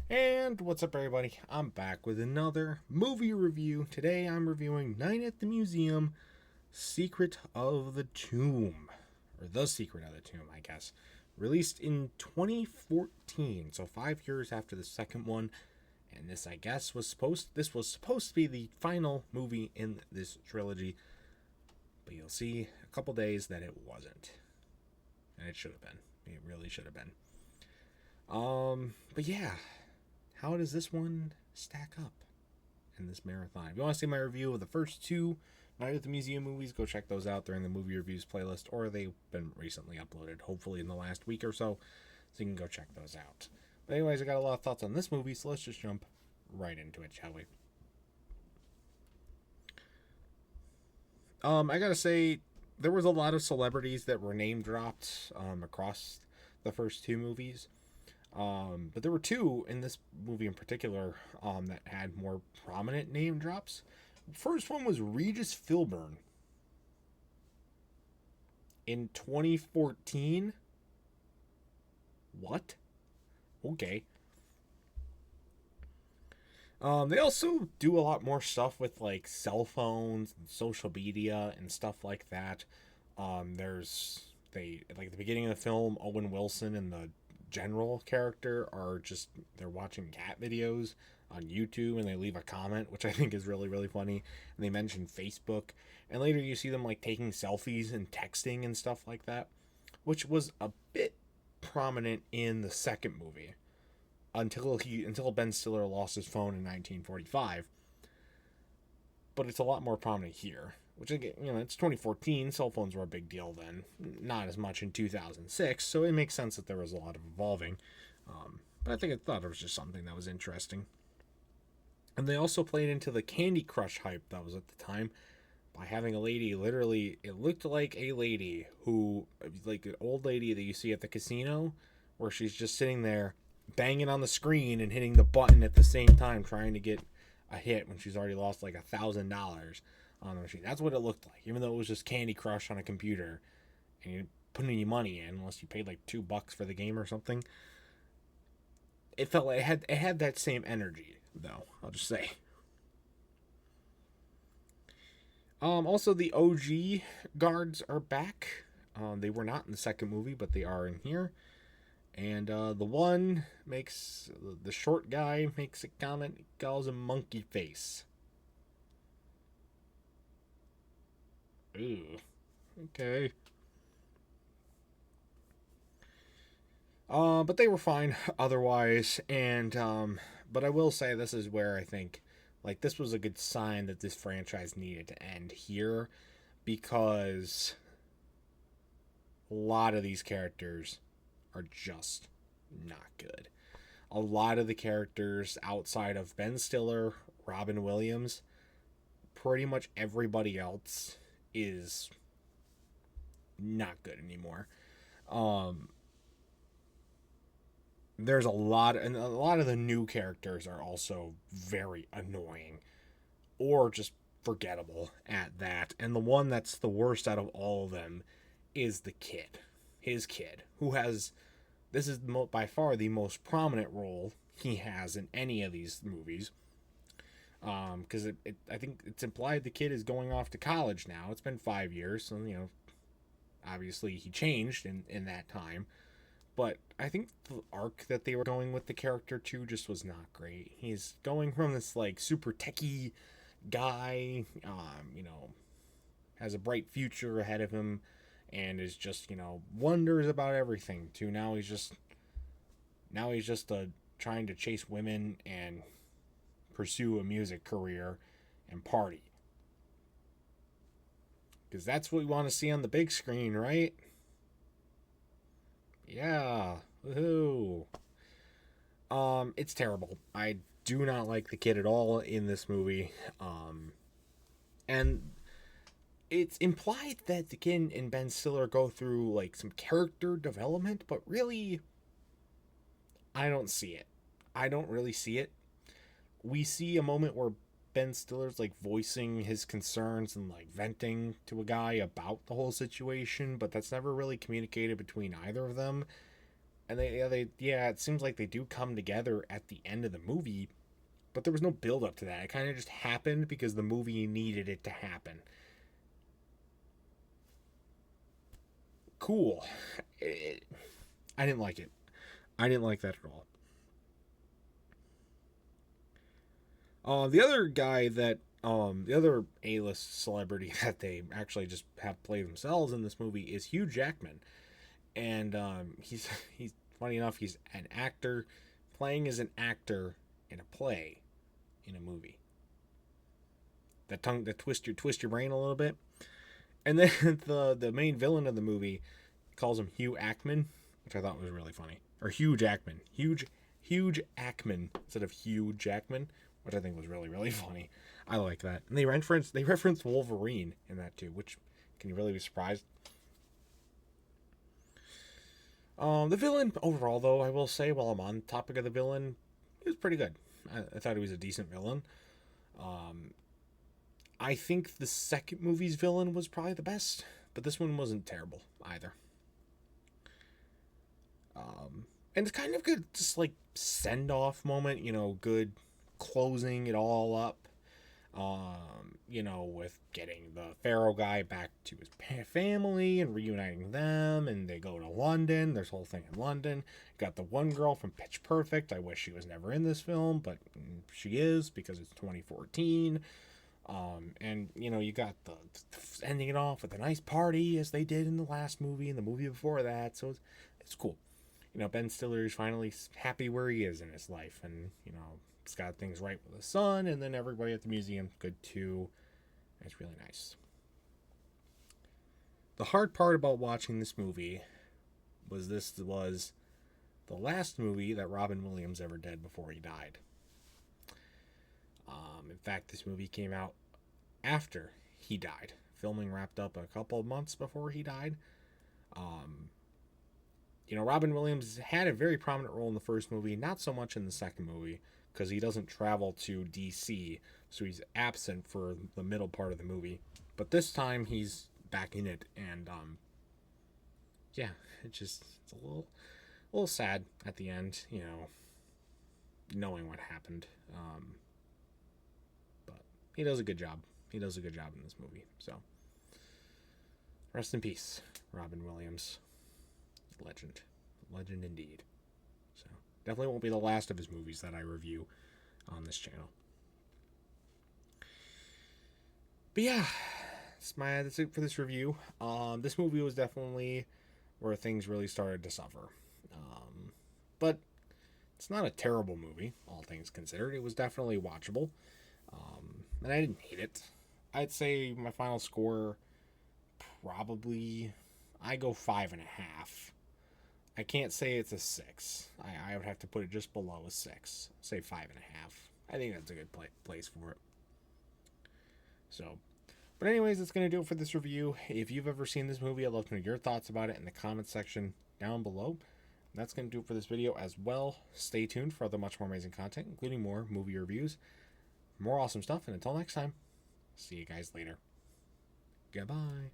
And what's up, everybody? I'm back with another movie review. Today I'm reviewing Night at the Museum Secret of the Tomb. Or The Secret of the Tomb, I guess. Released in 2014, so 5 years after the second one. And this, I guess, was supposed to be the final movie in this trilogy. But you'll see a couple days that it wasn't. And it should have been. It really should have been. But yeah, how does this one stack up in this marathon? If you want to see my review of the first two Night at the Museum movies, go check those out. They're in the movie reviews playlist, or they've been recently uploaded, hopefully in the last week or so you can go check those out. But anyways, I got a lot of thoughts on this movie, so let's just jump right into it, shall we? I gotta say, there was a lot of celebrities that were name dropped across the first two movies. But there were two in this movie in particular that had more prominent name drops. First one was Regis Philbin in 2014. What? Okay. They also do a lot more stuff with like cell phones and social media and stuff like that. There's they like at the beginning of the film, Owen Wilson and the general character are just they're watching cat videos on YouTube and they leave a comment, which I think is really funny. And they mention Facebook, and later you see them like taking selfies and texting and stuff like that, which was a bit prominent in the second movie until Ben Stiller lost his phone in 1945. But it's a lot more prominent here, which again, it's 2014. Cell phones were a big deal then, not as much in 2006. So it makes sense that there was a lot of evolving. But I thought it was just something that was interesting. And they also played into the Candy Crush hype that was at the time by having a lady, literally, it looked like a lady who, like an old lady that you see at the casino, where she's just sitting there banging on the screen and hitting the button at the same time, trying to get a hit when she's already lost like $1,000 on the machine. That's what it looked like, even though it was just Candy Crush on a computer, and you didn't put any money in unless you paid like $2 for the game or something. It felt like it had that same energy, though. I'll just say. Also, the OG guards are back. They were not in the second movie, but they are in here. And the short guy makes a comment, he calls him monkey face. Ooh, okay. But they were fine otherwise, and but I will say this is where I think, like, this was a good sign that this franchise needed to end here, because a lot of these characters are just not good. A lot of the characters outside of Ben Stiller, Robin Williams, pretty much everybody else is not good anymore. Um, there's and a lot of the new characters are also very annoying or just forgettable at that. And the one that's the worst out of all of them is the kid. His kid, who has this is by far the most prominent role he has in any of these movies. Because I think it's implied the kid is going off to college now. It's been 5 years, so obviously he changed in that time. But I think the arc that they were going with the character too just was not great. He's going from this like super techie guy, has a bright future ahead of him, and is just wonders about everything, to now he's just trying to chase women and pursue a music career and party, because that's what we want to see on the big screen, right? Yeah, woohoo. It's terrible. I do not like the kid at all in this movie. And it's implied that the kid and Ben Stiller go through like some character development, but really, I don't see it. I don't really see it. We see a moment where Ben Stiller's like voicing his concerns and like venting to a guy about the whole situation, but that's never really communicated between either of them. And yeah, it seems like they do come together at the end of the movie, but there was no build up to that. It kind of just happened because the movie needed it to happen. Cool. It, I didn't like it. I didn't like that at all. The other guy that the other A-list celebrity that they actually just have play themselves in this movie is Hugh Jackman, and he's funny enough, he's an actor playing as an actor in a play in a movie. That twist your brain a little bit, and then the main villain of the movie calls him Hugh Ackman, which I thought was really funny, or Hugh Jackman, huge Ackman instead of Hugh Jackman, which I think was really funny. I like that, and they reference Wolverine in that too, which can you really be surprised? The villain overall, though, I will say, while I'm on the topic of the villain, he was pretty good. I thought he was a decent villain. Um, I think the second movie's villain was probably the best, but this one wasn't terrible either. And it's kind of good, just like send off moment, good closing it all up. With getting the Pharaoh guy back to his family and reuniting them, and they go to London. There's a whole thing in London. Got the one girl from Pitch Perfect. I wish she was never in this film, but she is because it's 2014. And you got the ending it off with a nice party as they did in the last movie and the movie before that. So it's cool. Ben Stiller is finally happy where he is in his life, and he's got things right with his son, and then everybody at the museum good too. It's really nice. The hard part about watching this movie was this was the last movie that Robin Williams ever did before he died. In fact, this movie came out after he died. Filming wrapped up a couple of months before he died. Robin Williams had a very prominent role in the first movie, not so much in the second movie, because he doesn't travel to DC, so he's absent for the middle part of the movie. But this time he's back in it, and yeah, it's a little sad at the end, knowing what happened. But he does a good job. He does a good job in this movie. So rest in peace, Robin Williams. Legend indeed. So definitely won't be the last of his movies that I review on this channel. But yeah, that's it for this review. This movie was definitely where things really started to suffer. But it's not a terrible movie, all things considered. It was definitely watchable. And I didn't hate it. I'd say my final score, probably, I go 5.5. I can't say it's a 6. I would have to put it just below a 6. Say 5.5. I think that's a good place for it. So, but anyways, that's going to do it for this review. If you've ever seen this movie, I'd love to know your thoughts about it in the comments section down below. That's going to do it for this video as well. Stay tuned for other much more amazing content, including more movie reviews, more awesome stuff, and until next time, see you guys later. Goodbye.